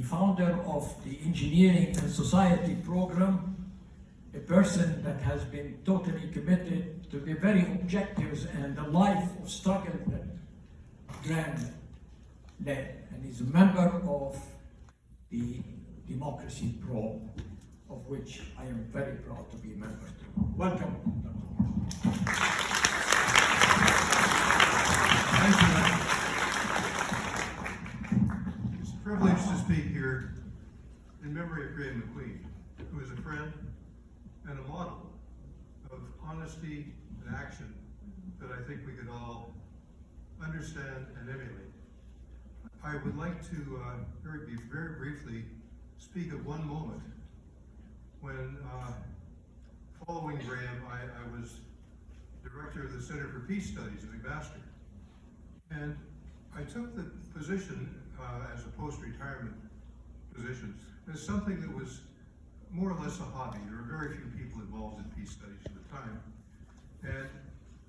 founder of the Engineering and Society program, a person that has been totally committed to the very objectives and the life of struggle that Graeme led, and is a member of the Democracy Pro, of which I am very proud to be a member too. Welcome, Dr. Thank you. It's a privilege to speak here in memory of Graeme MacQueen, who is a friend and a model of honesty and action that I think we could all understand and emulate. I would like to very briefly speak of one moment when, following Graeme, I was director of the Center for Peace Studies at McMaster. And I took the position as a post-retirement position as something that was more or less a hobby. There were very few people involved in peace studies at the time. And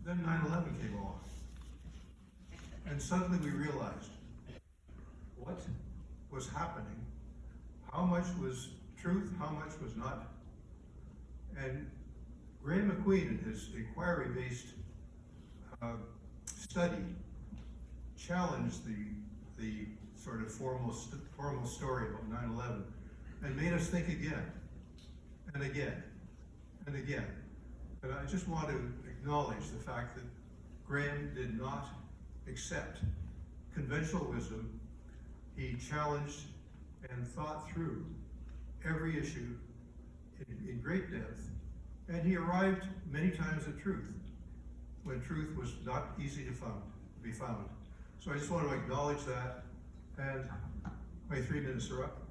then 9/11 came along. And suddenly we realized what was happening, how much was truth, how much was not. And Graeme MacQueen, in his inquiry-based study, challenged the sort of formal story about 9/11 and made us think again and again and again. And I just want to acknowledge the fact that Graeme did not accept conventional wisdom. He challenged and thought through every issue in great depth, and he arrived many times at truth when truth was not easy to be found. So I just want to acknowledge that, and my 3 minutes are up.